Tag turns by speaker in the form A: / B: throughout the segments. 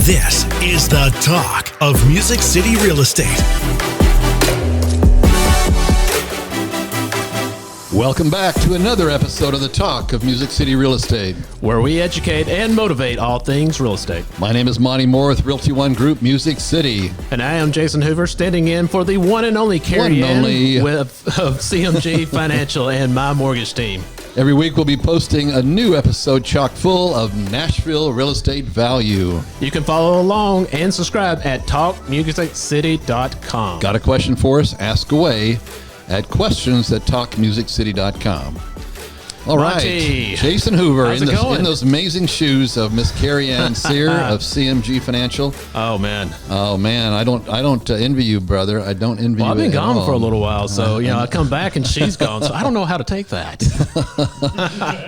A: This is the talk of Music City Real Estate.
B: Welcome back to another episode of the Talk of Music City Real Estate,
C: where we educate and motivate all things real estate.
B: My name is Monty Moore with Realty One Group Music City.
C: And I am Jason Hoover, standing in for the one and only Carrie Ann of CMG Financial and my mortgage team.
B: Every week we'll be posting a new episode chock full of Nashville real estate value.
C: You can follow along and subscribe at talkmusiccity.com.
B: Got a question for us? Ask away at questions@talkmusiccity.com. All
C: Monty.
B: right, Jason Hoover
C: How's
B: in
C: it going?
B: those amazing shoes of Miss Carrie Ann Sear of CMG Financial.
C: Oh man,
B: I don't envy you, brother. I don't envy you.
C: I've been
B: at
C: gone
B: all.
C: for a little while, so I come back and she's gone, so I don't know how to take that.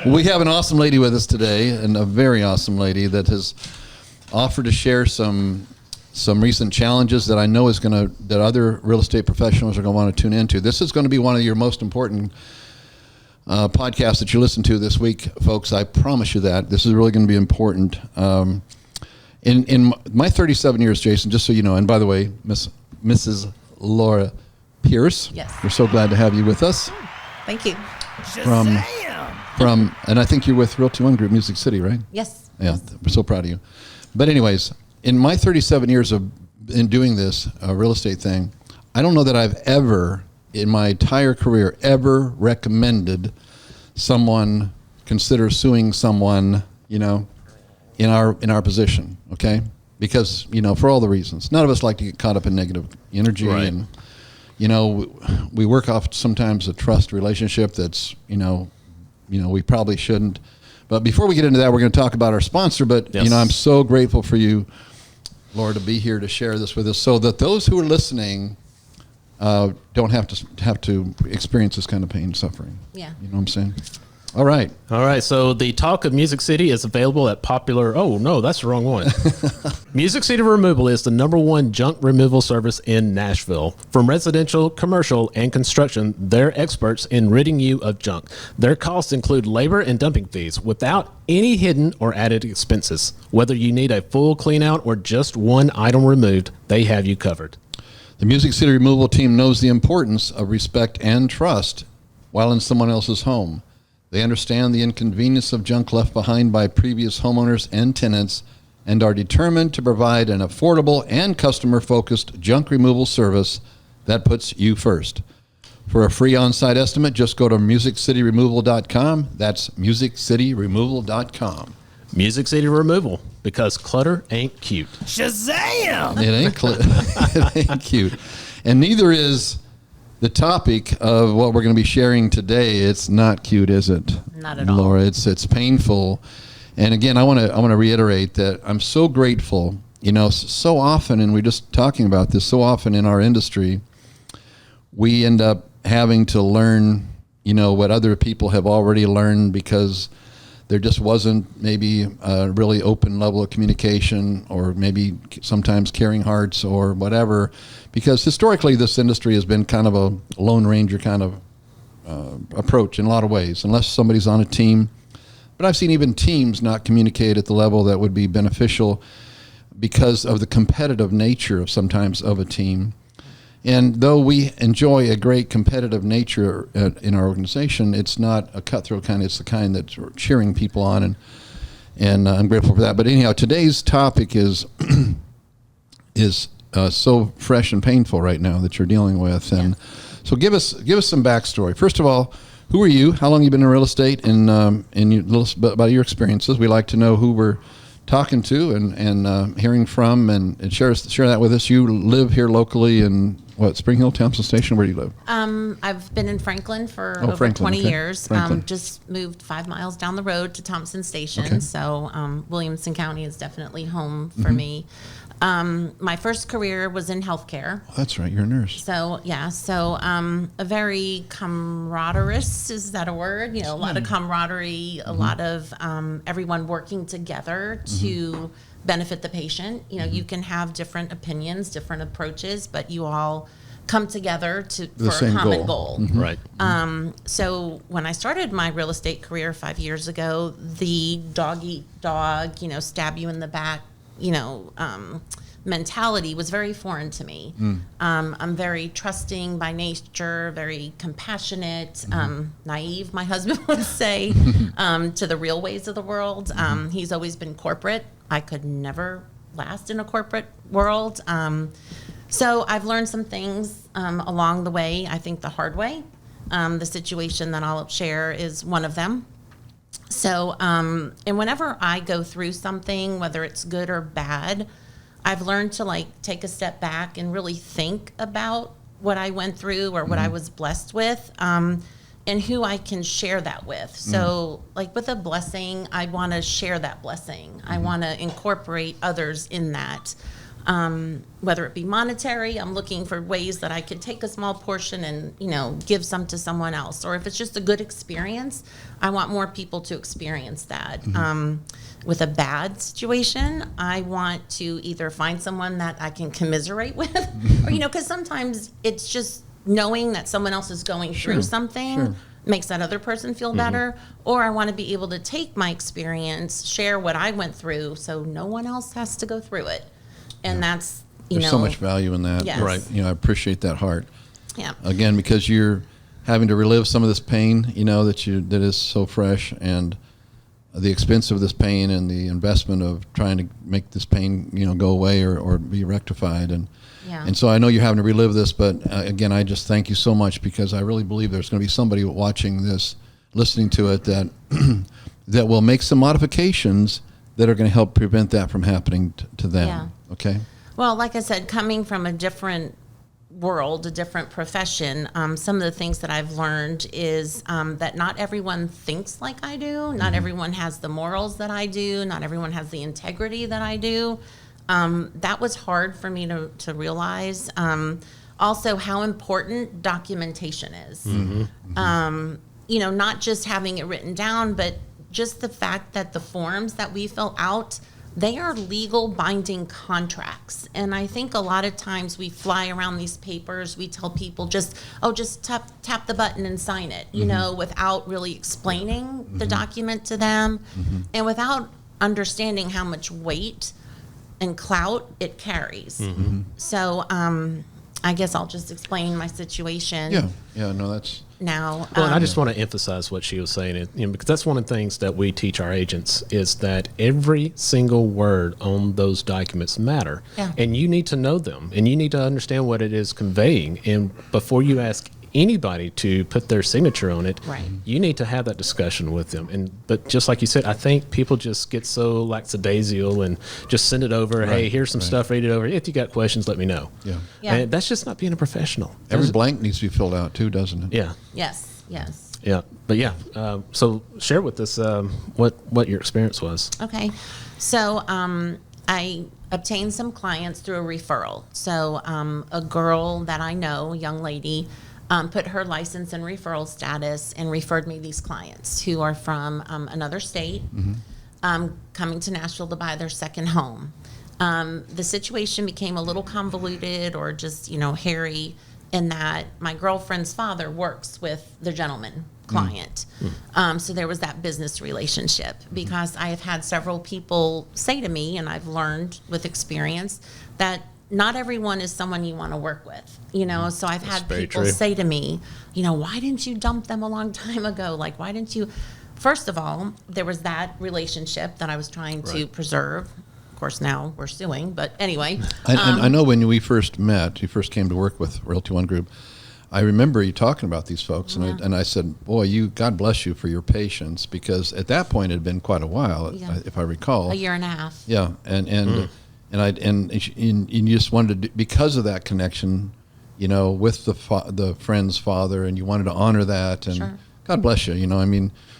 B: We have an awesome lady with us today, and a very awesome lady that has offered to share some recent challenges that I know that other real estate professionals are going to want to tune into. This is going to be one of your most important podcasts that you listen to this week, folks. I promise you that. This is really going to be important. In my 37 years, Jason, just so you know, and by the way, Mrs. Laura Pierce,
D: yes,
B: we're so glad to have you with us.
D: Thank you.
B: From, and I think you're with Realty One Group Music City, right?
D: Yes.
B: Yeah, we're so proud of you. But anyways, in my 37 years in doing this real estate thing, I don't know that I've ever, in my entire career, ever recommended someone consider suing someone, in our position, okay? Because, for all the reasons. None of us like to get caught up in negative energy.
C: Right.
B: And, we work off sometimes a trust relationship that's, we probably shouldn't. But before we get into that, we're going to talk about our sponsor. But,
C: yes,
B: I'm so grateful for you, Laura, to be here to share this with us so that those who are listening don't have to experience this kind of pain and suffering.
D: Yeah.
B: You know what I'm saying? All right.
C: So the Talk of Music City is available at popular... Oh, no, that's the wrong one. Music City Removal is the #1 junk removal service in Nashville. From residential, commercial, and construction, they're experts in ridding you of junk. Their costs include labor and dumping fees without any hidden or added expenses. Whether you need a full clean out or just one item removed, they have you covered.
B: The Music City Removal team knows the importance of respect and trust while in someone else's home. They understand the inconvenience of junk left behind by previous homeowners and tenants and are determined to provide an affordable and customer-focused junk removal service that puts you first. For a free on-site estimate, just go to musiccityremoval.com. That's musiccityremoval.com.
C: Music City Removal, because clutter ain't cute.
A: Shazam!
B: It ain't cute. And neither is the topic of what we're going to be sharing today. It's not cute, is it?
D: Not at all.
B: Laura, it's painful. And again, I want to reiterate that I'm so grateful. So often, and we're just talking about this, so often in our industry, we end up having to learn, what other people have already learned because there just wasn't maybe a really open level of communication, or maybe sometimes caring hearts or whatever, because historically this industry has been kind of a Lone Ranger kind of approach in a lot of ways, unless somebody's on a team. But I've seen even teams not communicate at the level that would be beneficial because of the competitive nature of sometimes of a team. And though we enjoy a great competitive nature in our organization, it's not a cutthroat kind. It's the kind that's cheering people on, and I'm grateful for that. But anyhow, today's topic is so fresh and painful right now that you're dealing with. And so give us some backstory. First of all, who are you? How long have you been in real estate? And you, about your experiences. We like to know who we're talking to and hearing from, and share that with us. You live here locally in Spring Hill, Thompson Station? Where do you live?
D: I've been in Franklin for over
B: Franklin,
D: 20
B: okay.
D: years.
B: Franklin.
D: Just moved 5 miles down the road to Thompson Station.
B: Okay.
D: So Williamson County is definitely home for me. My first career was in healthcare.
B: Oh, that's right. You're a nurse.
D: So a very camaraderie, is that a word? A lot of camaraderie, a lot of everyone working together to benefit the patient. You can have different opinions, different approaches, but you all come together for a common goal.
C: Right.
D: So when I started my real estate career 5 years ago, the dog eat dog, stab you in the back mentality was very foreign to me. I'm very trusting by nature, very compassionate, naive, my husband would say, to the real ways of the world. He's always been corporate. I could never last in a corporate world. So I've learned some things along the way, I think the hard way. The situation that I'll share is one of them. So, and whenever I go through something, whether it's good or bad, I've learned to take a step back and really think about what I went through or what I was blessed with, and who I can share that with. So with a blessing, I want to share that blessing. I want to incorporate others in that. Whether it be monetary, I'm looking for ways that I could take a small portion and, give some to someone else. Or if it's just a good experience, I want more people to experience that. With a bad situation, I want to either find someone that I can commiserate with, or, because sometimes it's just knowing that someone else is going through something makes that other person feel better. Or I want to be able to take my experience, share what I went through, so no one else has to go through it. And that's,
B: There's so much value in that.
D: Yes.
B: Right. I appreciate that heart.
D: Yeah.
B: Again, because you're having to relive some of this pain, that is so fresh, and the expense of this pain and the investment of trying to make this pain, go away or be rectified. And so I know you're having to relive this, but again, I just thank you so much, because I really believe there's going to be somebody watching this, listening to it, that that will make some modifications that are going to help prevent that from happening to them.
D: Yeah.
B: Okay.
D: Well, like I said, coming from a different world, a different profession, some of the things that I've learned is that not everyone thinks like I do. Not everyone has the morals that I do. Not everyone has the integrity that I do. That was hard for me to realize. Also, how important documentation is. Not just having it written down, but just the fact that the forms that we fill out, they are legal binding contracts. And I think a lot of times we fly around these papers, we tell people just tap the button and sign it, without really explaining the document to them, and without understanding how much weight and clout it carries. So I guess I'll just explain my situation.
B: Yeah, no, that's...
D: Now,
C: well, and I just want to emphasize what she was saying, because that's one of the things that we teach our agents, is that every single word on those documents matter.
D: Yeah.
C: And you need to know them, and you need to understand what it is conveying. And before you ask anybody to put their signature on it,
D: right,
C: you need to have that discussion with them. But just like you said, I think people just get so lackadaisical and just send it over. Right, hey, here's some stuff, read it over. If you got questions, let me know.
B: Yeah.
C: And that's just not being a professional.
B: Every blank needs to be filled out too, doesn't it?
D: Yes.
C: Yeah, but so share with us what your experience was.
D: Okay, so I obtained some clients through a referral. So a girl that I know, a young lady, put her license in referral status and referred me these clients who are from another state, coming to Nashville to buy their second home. The situation became a little convoluted, or just, hairy, in that my girlfriend's father works with the gentleman client. So there was that business relationship, because I have had several people say to me, and I've learned with experience, that not everyone is someone you want to work with, so I've had people say to me, why didn't you dump them a long time ago? Why didn't you? First of all, there was that relationship that I was trying to preserve. Of course, now we're suing, but anyway.
B: I know when we first met, you first came to work with Realty One Group, I remember you talking about these folks, and I said, boy, God bless you for your patience, because at that point it had been quite a while, if I recall.
D: A year and a half.
B: Yeah, and you just wanted to, because of that connection, with the friend's father, and you wanted to honor that, and God bless you.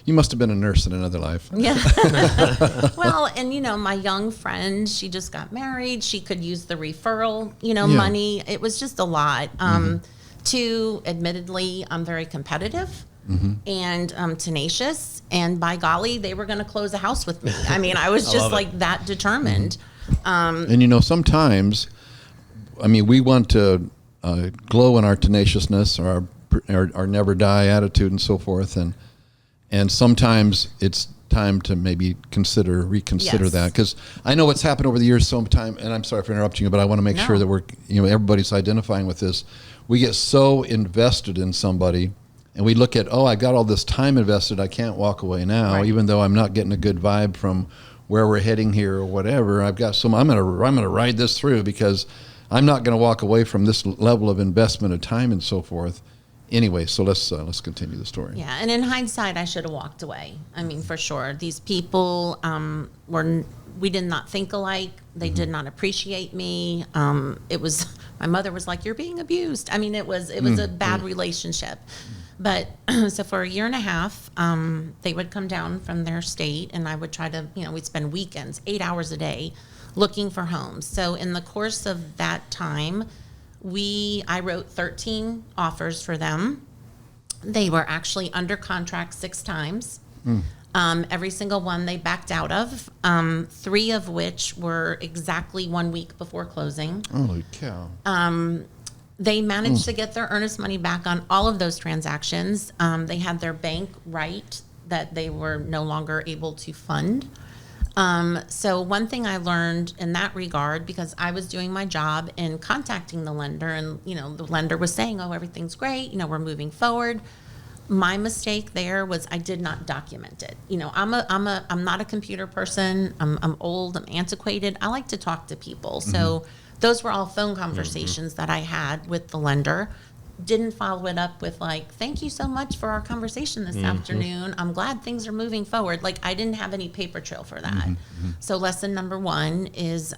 B: You must have been a nurse in another life.
D: Yeah. Well, and my young friend, she just got married. She could use the referral, money. It was just a lot. Admittedly, I'm very competitive. And tenacious, and by golly, they were going to close a house with me. I was just that determined.
B: And sometimes, we want to glow in our tenaciousness, or our never die attitude, and so forth. And sometimes it's time to maybe reconsider
D: Yes.
B: that, because I know what's happened over the years sometime, and I'm sorry for interrupting you, but I want to make sure that we're, everybody's identifying with this. We get so invested in somebody, and we look at, I got all this time invested, I can't walk away now,
D: Right.
B: even though I'm not getting a good vibe from where we're heading here or whatever. I've got I'm gonna ride this through, because I'm not going to walk away from this level of investment of time and so forth. Anyway, so let's continue the story.
D: Yeah, and in hindsight, I should have walked away. I mean, for sure. These people we did not think alike. They did not appreciate me. It was, my mother was like, "You're being abused." I mean, it was a bad relationship. But so for a year and a half, they would come down from their state, and I would try to, we'd spend weekends, 8 hours a day, looking for homes. So in the course of that time, I wrote 13 offers for them. They were actually under contract 6 times. Every single one they backed out of, 3 of which were exactly 1 week before closing.
B: Holy cow.
D: They managed to get their earnest money back on all of those transactions. They had their bank write that they were no longer able to fund. So one thing I learned in that regard, because I was doing my job in contacting the lender, and the lender was saying, "Oh, everything's great, we're moving forward." My mistake there was I did not document it. I'm not a computer person. I'm old. I'm antiquated. I like to talk to people. So those were all phone conversations that I had with the lender. Didn't follow it up with "Thank you so much for our conversation this afternoon. I'm glad things are moving forward." I didn't have any paper trail for that. So lesson number 1 is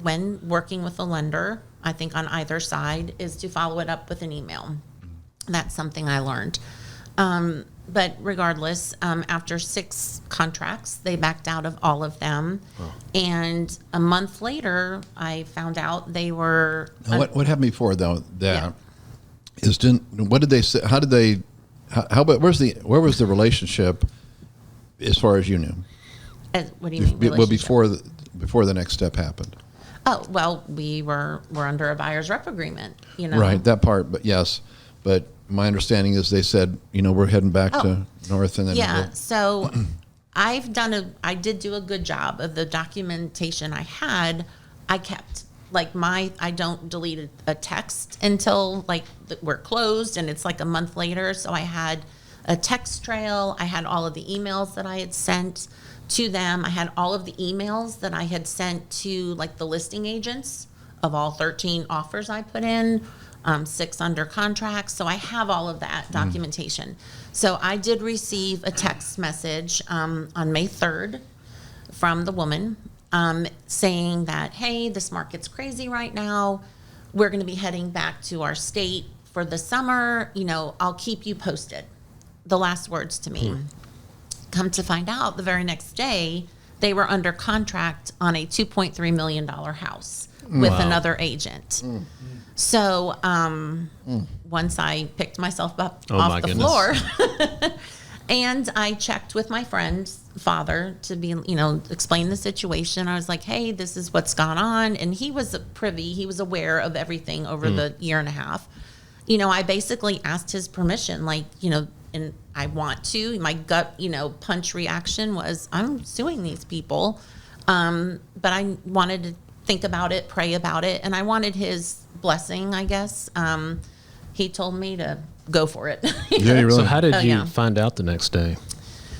D: when working with a lender, I think on either side, is to follow it up with an email. That's something I learned. But regardless, after 6 contracts, they backed out of all of them. Wow. And a month later, I found out they were...
B: Now, what happened before that?
D: Yeah.
B: What did they say? How did they? Where was the relationship, as far as you knew?
D: What do you mean?
B: Well, before the next step happened.
D: Oh, well, we're under a buyer's rep agreement.
B: Right, that part. But yes, but my understanding is they said, we're heading back to north, and then
D: yeah. So I did do a good job of the documentation I had. I kept. I don't delete a text until we're closed, and it's a month later. So I had a text trail. I had all of the emails that I had sent to them. I had all of the emails that I had sent to the listing agents of all 13 offers I put in, 6 under contract. So I have all of that documentation. So I did receive a text message on May 3rd from the woman, saying that, "Hey, this market's crazy right now. We're going to be heading back to our state for the summer. I'll keep you posted." The last words to me. Come to find out, the very next day, they were under contract on a $2.3 million house with another agent. So once I picked myself up off the floor, and I checked with my friend's father to be, explain the situation. I was like, "Hey, this is what's gone on." And he was privy. He was aware of everything over the year and a half. I basically asked his permission, and I want to. My gut, punch reaction was, I'm suing these people. But I wanted to think about it, pray about it, and I wanted his blessing, I guess. He told me to go for it.
B: Yeah, really?
C: So how did you find out the next day?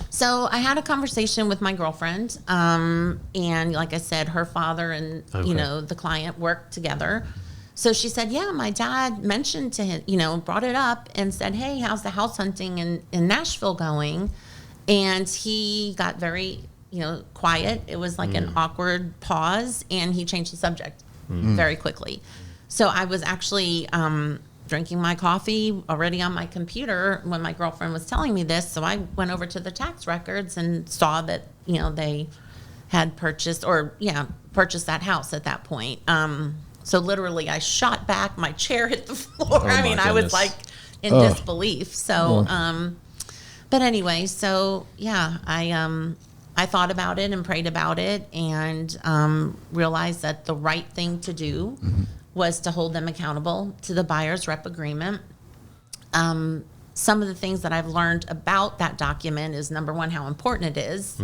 D: So I had a conversation with my girlfriend, and like I said, her father and the client worked together. So she said, "Yeah, my dad mentioned to him, brought it up and said, 'Hey, how's the house hunting in Nashville going?'" And he got very quiet. It was an awkward pause, and he changed the subject very quickly. So I was actually drinking my coffee already on my computer when my girlfriend was telling me this. So I went over to the tax records and saw that, they had purchased that house at that point. So literally I shot back, my chair hit the floor. I was in disbelief. So, but anyway, so yeah, I thought about it and prayed about it, and realized that the right thing to do was to hold them accountable to the buyer's rep agreement. some of the things that I've learned about that document is, number one, how important it is,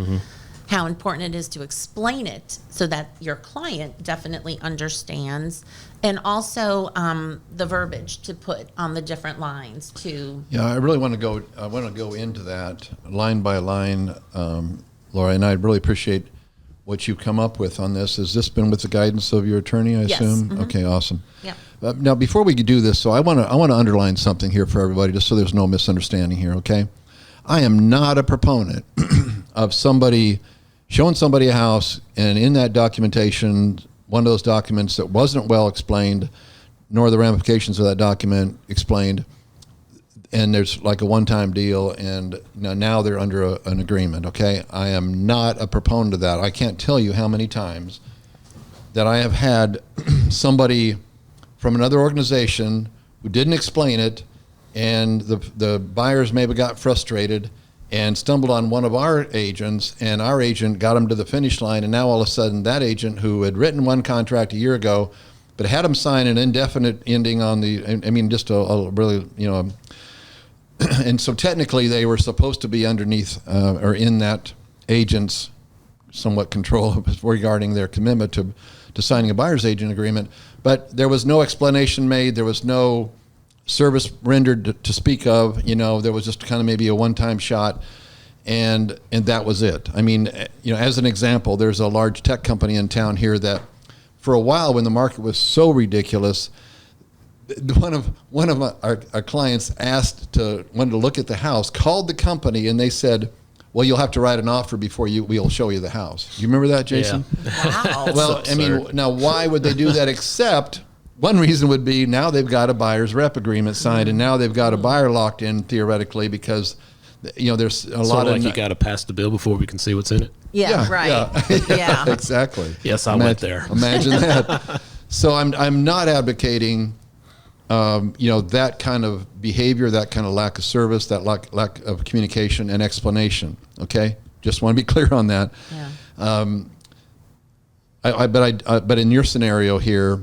D: how important it is to explain it so that your client definitely understands, and also the verbiage to put on the different lines to.
B: Yeah, I really want to go. I want to go into that line by line, Laura, and I really appreciate what you come up with on this. Has this been with the guidance of your attorney, I
D: Yes.
B: assume?
D: Mm-hmm.
B: Okay, awesome.
D: Yeah.
B: Now, before we do this, so I want to underline something here for everybody, just so there's no misunderstanding here. Okay, I am not a proponent of somebody showing somebody a house, and in that documentation, one of those documents that wasn't well explained, nor the ramifications of that document explained, and there's like a one-time deal, and now they're under an agreement, okay? I am not a proponent of that. I can't tell you how many times that I have had somebody from another organization who didn't explain it, and the buyers maybe got frustrated and stumbled on one of our agents, and our agent got them to the finish line, and now all of a sudden that agent who had written one contract a year ago but had them sign an indefinite ending on just a really, and so technically they were supposed to be underneath or in that agent's somewhat control regarding their commitment to signing a buyer's agent agreement, but there was no explanation made. There was no service rendered to speak of. There was just kind of maybe a one-time shot, and that was it. I mean, as an example, there's a large tech company in town here that for a while, when the market was so ridiculous, one of our clients wanted to look at the house, called the company, and they said, well, you'll have to write an offer before we'll show you the house. You remember that, Jason?
D: Wow.
B: Well, I mean, now why would they do that except one reason would be now they've got a buyer's rep agreement signed, and now they've got a buyer locked in theoretically because, there's a lot of.
C: You got to pass the bill before we can see what's in it.
D: Yeah, right. Yeah.
B: Exactly.
C: Yes, I went there.
B: Imagine that. So I'm not advocating, that kind of behavior, that kind of lack of service, that lack of communication and explanation. Okay, just want to be clear on that.
D: Yeah.
B: But in your scenario here,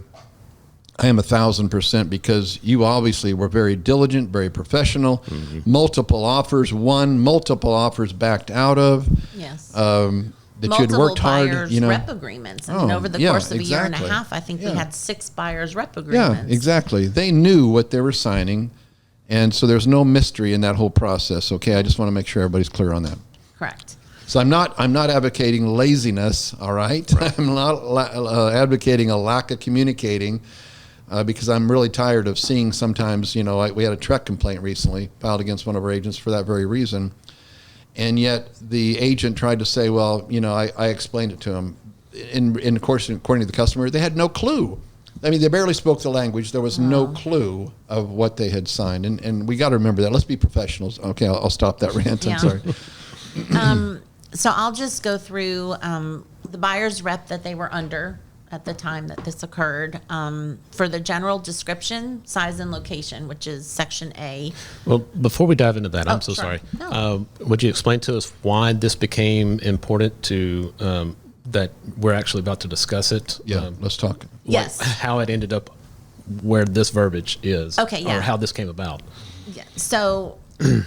B: I am 1,000% because you obviously were very diligent, very professional. Mm-hmm. Multiple offers won, multiple offers backed out of.
D: Yes.
B: That
D: multiple
B: you had worked hard,
D: buyers rep agreements. I mean, over the course of a year and a half, I think we had 6 buyers rep agreements.
B: Yeah, exactly. They knew what they were signing, and so there's no mystery in that whole process. Okay, I just want to make sure everybody's clear on that.
D: Correct.
B: So I'm not advocating laziness. All right, I'm not advocating a lack of communicating. Because I'm really tired of seeing sometimes, we had a Trek complaint recently filed against one of our agents for that very reason. And yet the agent tried to say, well, I explained it to him. In course, according to the customer, they had no clue. I mean, they barely spoke the language. There was no clue of what they had signed. And we got to remember that. Let's be professionals. Okay, I'll stop that rant.
D: Yeah.
B: I'm sorry.
D: So I'll just go through the buyer's rep that they were under at the time that this occurred, for the general description, size, and location, which is Section A.
C: Well, before we dive into that, I'm so
D: sure.
C: sorry.
D: No.
C: Would you explain to us why this became important to that we're actually about to discuss it?
B: Yeah, let's talk.
D: Yes.
C: How it ended up where this verbiage is.
D: Okay, yeah.
C: Or how this came about.
D: Yeah. So.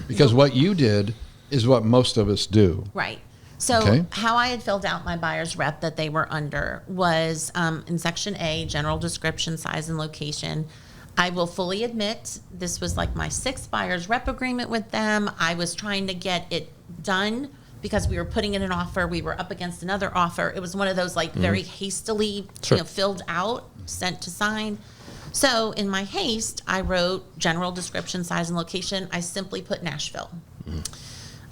B: Because what you did is what most of us do.
D: Right. So how I had filled out my buyer's rep that they were under was in Section A, general description, size, and location. I will fully admit this was like my 6th buyer's rep agreement with them. I was trying to get it done because we were putting in an offer. We were up against another offer. It was one of those very hastily filled out, sent to sign. So in my haste, I wrote general description, size, and location. I simply put Nashville.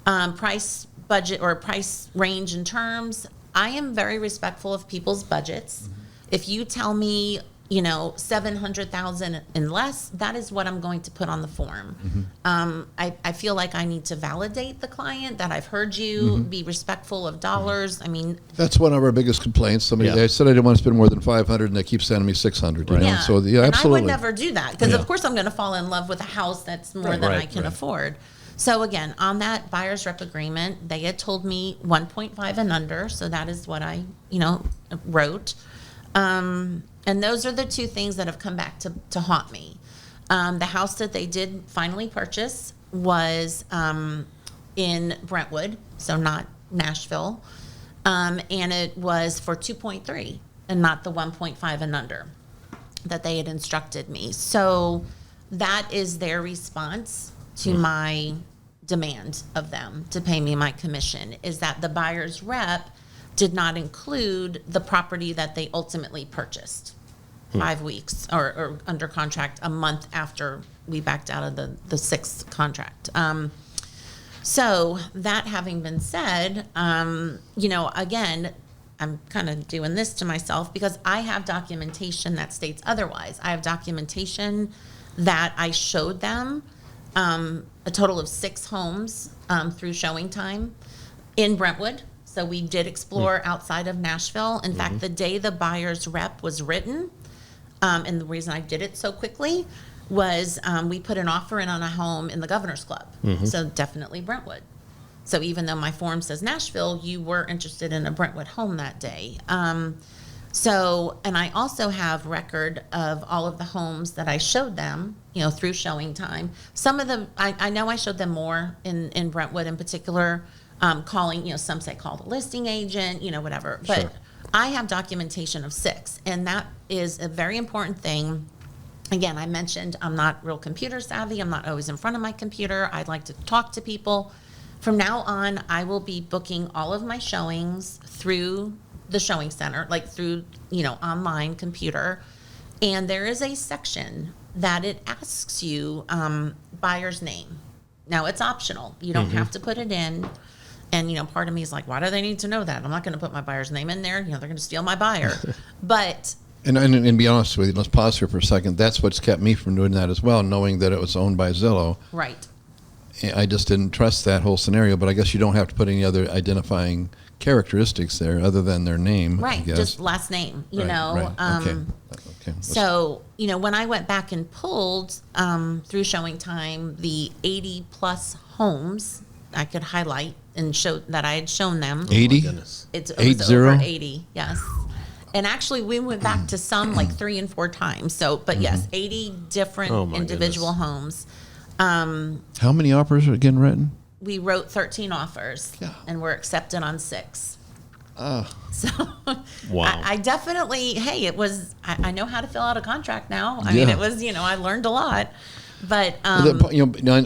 D: Price, budget, or price range and terms. I am very respectful of people's budgets. If you tell me, $700,000 and less, that is what I'm going to put on the form. I feel like I need to validate the client that I've heard you, be respectful of dollars. I mean,
B: that's one of our biggest complaints. They said I didn't want to spend more than $500, and they keep sending me $600.
D: Yeah.
B: So
D: and
B: absolutely.
D: I would never do that because, of course, I'm going to fall in love with a house that's more than I can afford. So again, on that buyer's rep agreement, they had told me 1.5 and under, so that is what I, wrote. And those are the 2 things that have come back to haunt me. The house that they did finally purchase was in Brentwood, so not Nashville, and it was for 2.3 and not the 1.5 and under that they had instructed me. So that is their response to my demand of them to pay me my commission, is that the buyer's rep did not include the property that they ultimately purchased 5 weeks or under contract a month after we backed out of the sixth contract. So that having been said, again, I'm kind of doing this to myself because I have documentation that states otherwise. I have documentation that I showed them a total of 6 homes through showing time in Brentwood. So we did explore outside of Nashville. In fact, the day the buyer's rep was written, and the reason I did it so quickly was we put an offer in on a home in the Governor's Club. So definitely Brentwood. So even though my form says Nashville, you were interested in a Brentwood home that day. And I also have record of all of the homes that I showed them, through showing time. Some of them, I know I showed them more in Brentwood in particular, calling, some say call the listing agent, whatever. But
B: Sure.
D: I have documentation of 6, and that is a very important thing. Again, I mentioned I'm not real computer savvy. I'm not always in front of my computer. I'd like to talk to people. From now on, I will be booking all of my showings through the showing center, like through, online computer. And there is a section that it asks you buyer's name. Now, it's optional. You don't have to put it in. And, part of me is like, why do they need to know that? I'm not going to put my buyer's name in there. They're going to steal my buyer. But...
B: And be honest with you, let's pause here for a second. That's what's kept me from doing that as well, knowing that it was owned by Zillow.
D: Right.
B: I just didn't trust that whole scenario, but I guess you don't have to put any other identifying characteristics there other than their name.
D: Right,
B: I guess.
D: just last name,
B: Right. Okay.
D: So, when I went back and pulled through showing time the 80 plus homes, I could highlight and show that I had shown them.
B: 80?
D: It was
B: 80?
D: over 80, yes. And actually, we went back to some like 3 and 4 times. So, but yes, 80 different individual homes.
B: How many offers are getting written?
D: We wrote 13 offers, and we're accepted on 6. So
C: Wow.
D: I definitely, it was, I know how to fill out a contract now. I mean, it was, I learned a lot. But,
B: I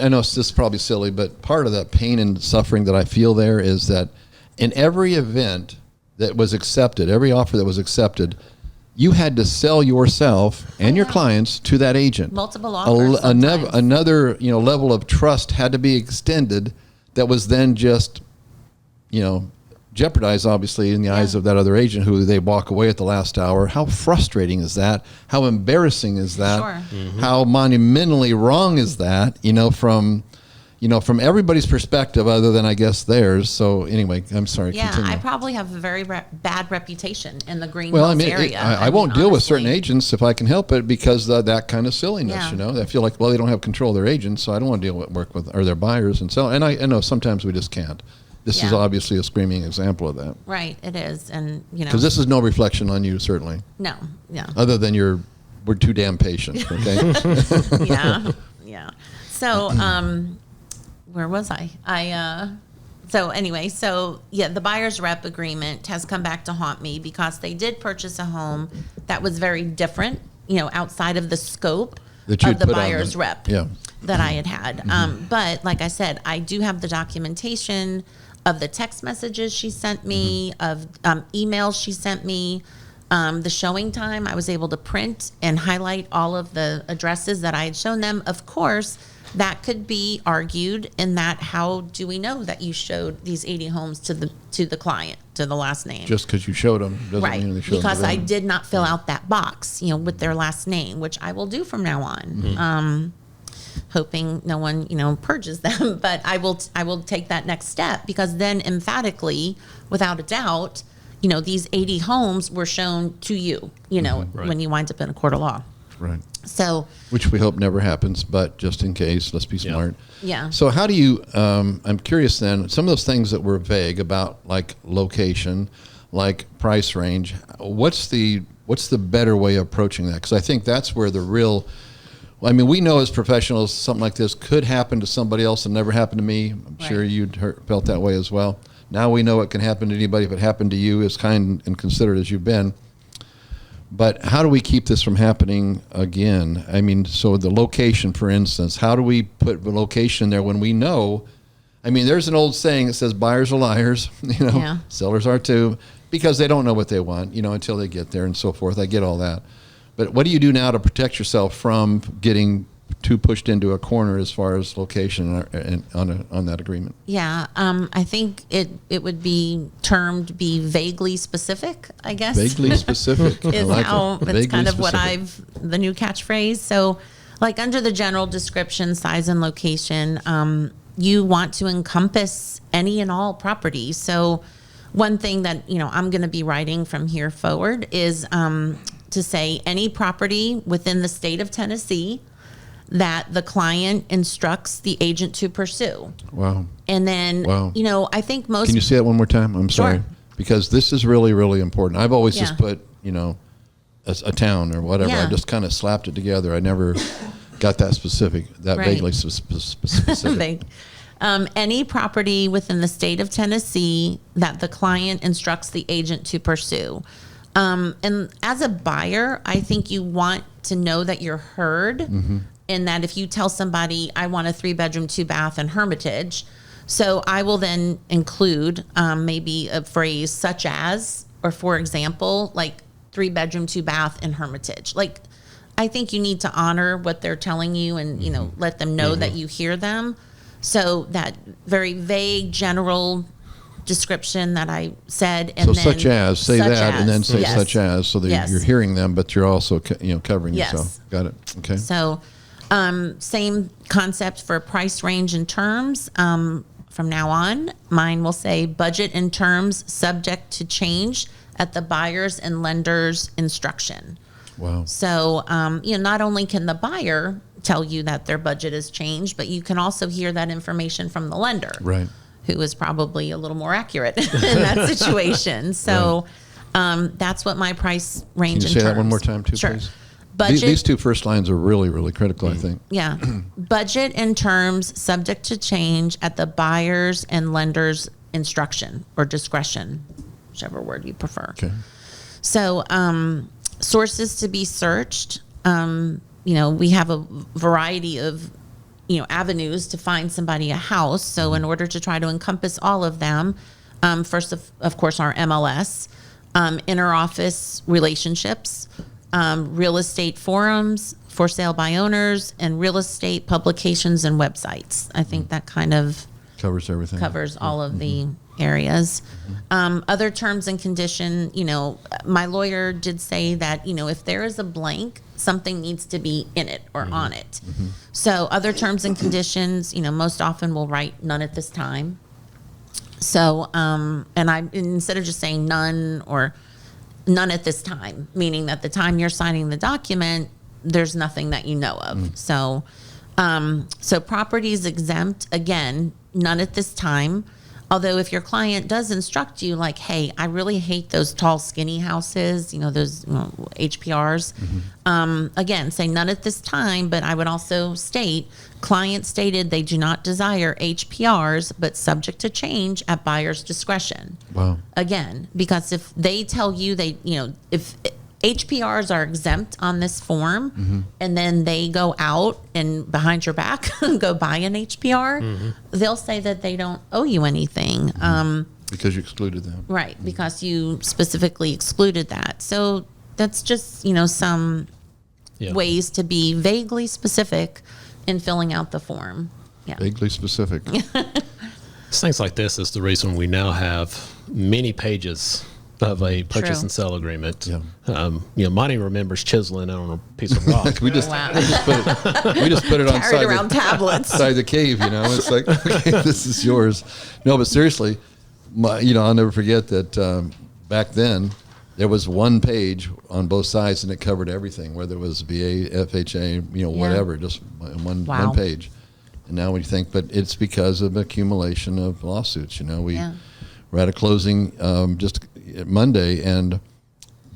B: know this is probably silly, but part of that pain and suffering that I feel there is that in every event that was accepted, every offer that was accepted, you had to sell yourself and your clients to that agent.
D: Multiple offers.
B: Another level of trust had to be extended that was then just jeopardized, obviously, in the eyes of that other agent who they walk away at the last hour. How frustrating is that? How embarrassing is that?
D: Sure.
B: How monumentally wrong is that? From everybody's perspective, other than I guess theirs. So anyway, I'm sorry.
D: Yeah,
B: continue.
D: I probably have a very bad reputation in the Green
B: Well,
D: Hills area.
B: I won't deal with certain
D: honestly.
B: agents if I can help it because of that kind of silliness.
D: Yeah.
B: I feel like they don't have control of their agents, so I don't want to work with or their buyers and sell. And I know sometimes we just can't. This is
D: Yeah.
B: obviously a screaming example of that.
D: Right, it is, and
B: Because this is no reflection on you, certainly,
D: no, yeah,
B: other than we're too damn patient. Okay.
D: yeah. So, where was I? So anyway, the buyer's rep agreement has come back to haunt me because they did purchase a home that was very different, outside of the scope
B: That you'd
D: of the
B: put on
D: buyer's
B: the-
D: rep
B: yeah.
D: that I had. But like I said, I do have the documentation of the text messages she sent me, of emails she sent me. The showing time, I was able to print and highlight all of the addresses that I had shown them. Of course, that could be argued in that how do we know that you showed these 80 homes to the client, to the last name?
B: Just because you showed them doesn't
D: Right,
B: mean they showed
D: because
B: them.
D: I did not fill out that box, with their last name, which I will do from now on. Hoping no one, purges them, but I will take that next step because then emphatically, without a doubt, these 80 homes were shown to you, when you wind up in a court of law.
B: Right.
D: So,
B: Which we hope never happens, but just in case, let's be smart.
D: yeah.
B: So how do you, I'm curious then, some of those things that were vague about like location, like price range, what's the better way of approaching that? Because I think that's where the real Well, I mean, we know as professionals something like this could happen to somebody else and never happened to me. I'm sure you'd felt that way as well. Now we know it can happen to anybody. If it happened to you, as kind and considerate as you've been. But how do we keep this from happening again? I mean, so the location, for instance, how do we put the location there when we know? I mean, there's an old saying that says buyers are liars, sellers are too, because they don't know what they want, until they get there and so forth. I get all that. But what do you do now to protect yourself from getting too pushed into a corner as far as location on that agreement?
D: Yeah, I think it would be termed vaguely specific, I guess.
B: Vaguely specific.
D: Is
B: like
D: how
B: it.
D: it's kind of what the new catchphrase. So like under the general description, size and location, you want to encompass any and all properties. So one thing that, I'm going to be writing from here forward is to say any property within the state of Tennessee that the client instructs the agent to pursue.
B: Wow.
D: And then, I think most...
B: Can you say that one more time? I'm sorry.
D: Sure.
B: Because this is really, really important. I've always just put, a town or whatever. I just kind of slapped it together. I never got that specific, vaguely specific.
D: Any property within the state of Tennessee that the client instructs the agent to pursue. And as a buyer, I think you want to know that you're heard, and that if you tell somebody, I want a 3-bedroom, 2-bath in Hermitage, so I will then include maybe a phrase such as, or for example, like 3-bedroom, 2-bath in Hermitage. Like, I think you need to honor what they're telling you and, let them know that you hear them. So that very vague, general description that I said, and
B: so
D: then
B: such as, say
D: such
B: that,
D: as,
B: and then say
D: yes.
B: such as, so that you're hearing them, but you're also covering
D: Yes.
B: yourself. Got it. Okay.
D: So same concept for price range and terms. From now on, mine will say budget and terms subject to change at the buyer's and lender's instruction.
B: Wow.
D: So, not only can the buyer tell you that their budget has changed, but you can also hear that information from the lender.
B: Right.
D: Who is probably a little more accurate in that situation. So that's what my price range.
B: Can you say that one more time too,
D: sure.
B: please?
D: Budget,
B: these two first lines are really, really critical, I think.
D: Yeah. Budget and terms subject to change at the buyer's and lender's instruction or discretion, whichever word you prefer.
B: Okay.
D: So sources to be searched. We have a variety of avenues to find somebody a house. So in order to try to encompass all of them, first of course our MLS, interoffice relationships, real estate forums, for sale by owners, and real estate publications and websites. I think that kind of
B: covers everything.
D: Covers all of the areas. Other terms and condition, my lawyer did say that, if there is a blank, something needs to be in it or on it. So other terms and conditions, most often we'll write none at this time. So, and I, instead of just saying none or none at this time, meaning that the time you're signing the document, there's nothing that you know of. So, so property is exempt, again, none at this time. Although if your client does instruct you like, hey, I really hate those tall, skinny houses, those HPRs, again, say none at this time, but I would also state, client stated they do not desire HPRs, but subject to change at buyer's discretion.
B: Wow.
D: Again, because if they tell you if HPRs are exempt on this form, and then they go out and behind your back go buy an HPR, they'll say that they don't owe you anything.
B: Because you excluded them.
D: Right, because you specifically excluded that. So that's just, some ways to be vaguely specific in filling out the form. Yeah.
B: Vaguely specific.
C: It's things like this is the reason we now have many pages of a purchase
D: True.
C: and sell agreement.
B: Yeah.
C: Monty remembers chiseling it on a piece of rock.
B: we just
D: Wow.
B: we just put it on
D: Carried around tablets.
B: side the cave. It's like, okay, this is yours. No, but seriously, I'll never forget that back then there was one page on both sides and it covered everything, whether it was VA, FHA, whatever, just one page. And now we think, but it's because of accumulation of lawsuits. We're at a closing just Monday, and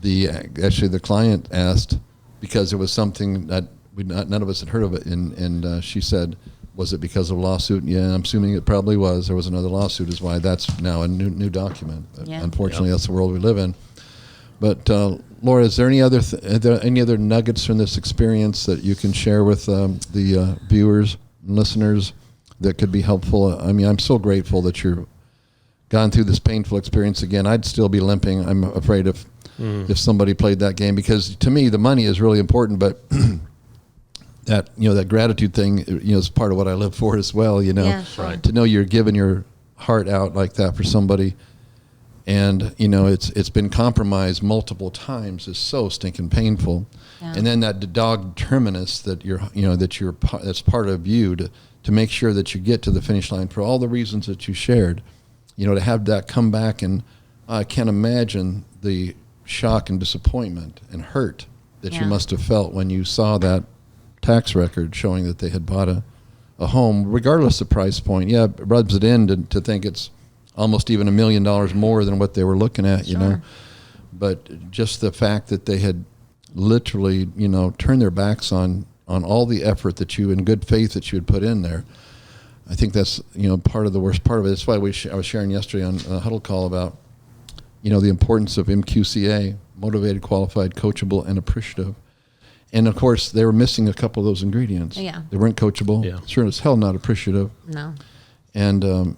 B: the client asked, because it was something that none of us had heard of it. And she said, was it because of a lawsuit? Yeah, I'm assuming it probably was. There was another lawsuit is why that's now a new document. But unfortunately, that's the world we live in. But Laura, is there any other nuggets from this experience that you can share with the viewers and listeners that could be helpful? I mean, I'm so grateful that you've gone through this painful experience again. I'd still be limping. I'm afraid if somebody played that game, because to me the money is really important, but that gratitude thing is part of what I live for as well.
D: Yeah, sure.
C: Right.
B: To know you're giving your heart out like that for somebody, and it's been compromised multiple times is so stinking painful.
D: Yeah.
B: And then that dog terminus that that's part of you to make sure that you get to the finish line for all the reasons that you shared. To have that come back, and I can't imagine the shock and disappointment and hurt that you must have felt when you saw that tax record showing that they had bought a home, regardless of price point. Yeah, it rubs it in to think it's almost even $1 million more than what they were looking at, But just the fact that they had literally, turned their backs on all the effort that you, in good faith, that you had put in there. I think that's, part of the worst part of it. That's why I was sharing yesterday on a huddle call about, the importance of MQCA, motivated, qualified, coachable, and appreciative. And of course, they were missing a couple of those ingredients.
D: Yeah.
B: They weren't coachable.
C: Yeah.
B: Sure as hell not appreciative.
D: No.
B: And, I'm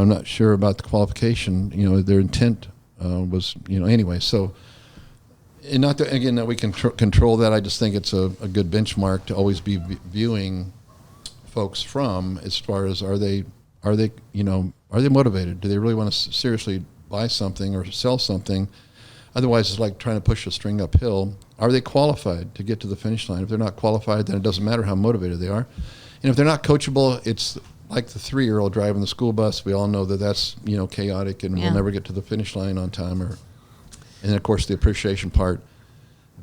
B: not sure about the qualification. Their intent was, anyway. So, and not that, again, that we can control that. I just think it's a good benchmark to always be viewing folks from, as far as are they motivated? Do they really want to seriously buy something or sell something? Otherwise, it's like trying to push a string uphill. Are they qualified to get to the finish line? If they're not qualified, then it doesn't matter how motivated they are. And if they're not coachable, it's like the 3-year-old driving the school bus. We all know that's chaotic and will never get to the finish line on time. And then, of course, the appreciation part.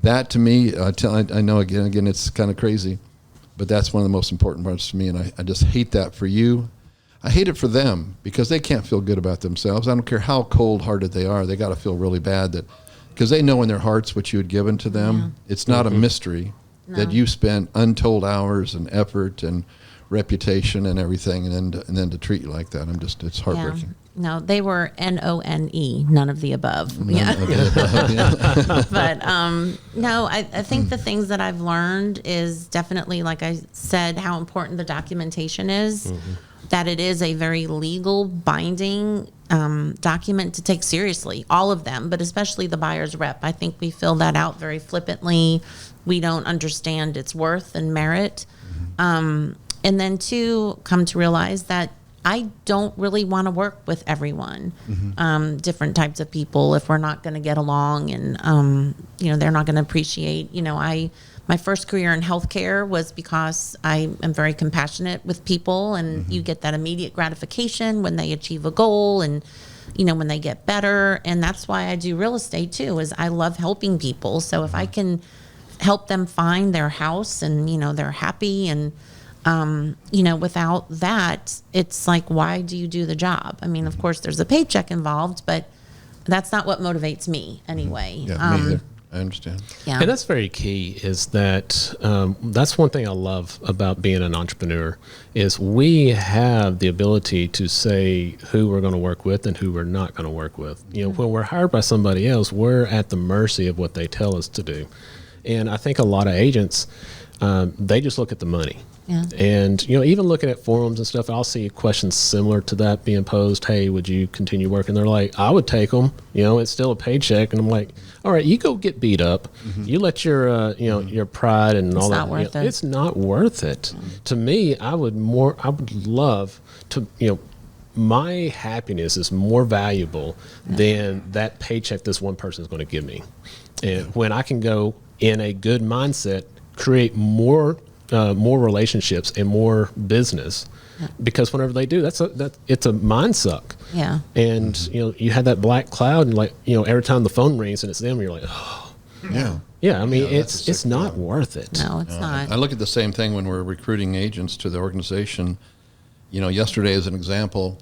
B: That, to me, I know, again, it's kind of crazy, but that's one of the most important parts to me, and I just hate that for you. I hate it for them, because they can't feel good about themselves. I don't care how cold-hearted they are. They got to feel really bad because they know in their hearts what you had given to them. Yeah. It's not a mystery that you spent untold hours and effort and reputation and everything, and then to treat you like that. It's heartbreaking.
D: Yeah. No, they were NONE, none of the above.
B: None of the above, yeah.
D: But no, I think the things that I've learned is definitely, like I said, how important the documentation is. That it is a very legal, binding document to take seriously, all of them, but especially the buyer's rep. I think we fill that out very flippantly. We don't understand its worth and merit. And then, two, come to realize that I don't really want to work with everyone, different types of people, if we're not going to get along and, they're not going to appreciate, my first career in healthcare was because I am very compassionate with people, and you get that immediate gratification when they achieve a goal and, when they get better. And that's why I do real estate too, is I love helping people. So if I can help them find their house and, they're happy and, without that, it's like, why do you do the job? I mean, of course, there's a paycheck involved, but that's not what motivates me anyway.
B: Yeah, me either. I understand.
C: Yeah. And that's very key, is that that's one thing I love about being an entrepreneur, is we have the ability to say who we're going to work with and who we're not going to work with. When we're hired by somebody else, we're at the mercy of what they tell us to do. And I think a lot of agents, they just look at the money. Yeah. And, even looking at forums and stuff, I'll see questions similar to that being posed. Hey, would you continue working? They're like, I would take them. It's still a paycheck. And I'm like, all right, you go get beat up. You let your, your pride and all that. It's not worth it. To me, I would love to, my happiness is more valuable than that paycheck this one person is going to give me. And when I can go in a good mindset, create more relationships and more business, because whenever they do, it's a mind suck. Yeah. And you had that black cloud, and every time the phone rings and it's them, you're like, oh. Yeah. I mean, it's not worth it.
D: No, it's not.
B: I look at the same thing when we're recruiting agents to the organization. Yesterday as an example,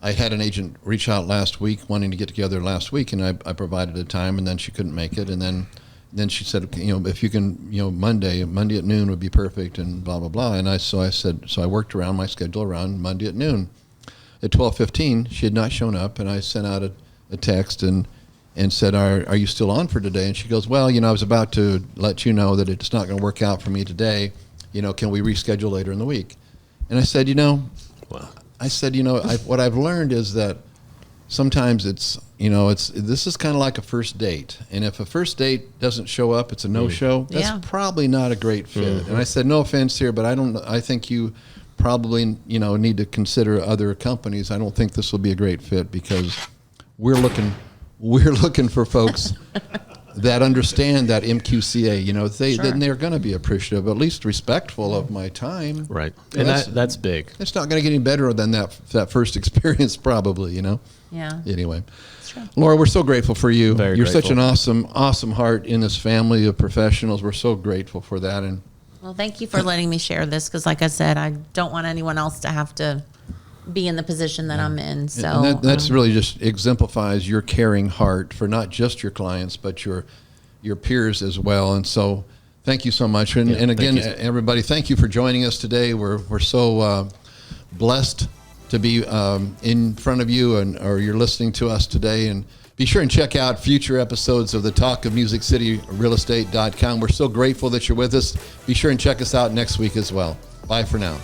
B: I had an agent reach out last week wanting to get together last week, and I provided a time, and then she couldn't make it, and then then she said, if you can, Monday at noon would be perfect, and blah blah blah. And I said, I worked around my schedule around Monday at noon. At 12:15, she had not shown up, and I sent out a text and said, are you still on for today? And she goes, well, I was about to let you know that it's not going to work out for me today. Can we reschedule later in the week? And I said,
C: Wow.
B: what I've learned is that sometimes this is kind of like a first date. And if a first date doesn't show up, it's a no-show. That's probably not a great fit. And I said, no offense here, but I think you probably, need to consider other companies. I don't think this will be a great fit because we're looking for folks that understand that MQCA, then they're going to be appreciative, at least respectful of my time.
C: Right. And that's big.
B: It's not going to get any better than that first experience, probably,
D: Yeah.
B: Anyway, Laura, we're so grateful for you.
C: Very
B: You're
C: grateful.
B: such an awesome heart in this family of professionals. We're so grateful for that. And
D: Well, thank you for letting me share this because, like I said, I don't want anyone else to have to be in the position that I'm in. So
B: and that's really just exemplifies your caring heart for not just your clients, but your peers as well. And so thank you so much. And again, everybody, thank you for joining us today. We're so blessed to be in front of you or you're listening to us today. And be sure and check out future episodes of the Talk of Music City Realestate.com. We're so grateful that you're with us. Be sure and check us out next week as well. Bye for now.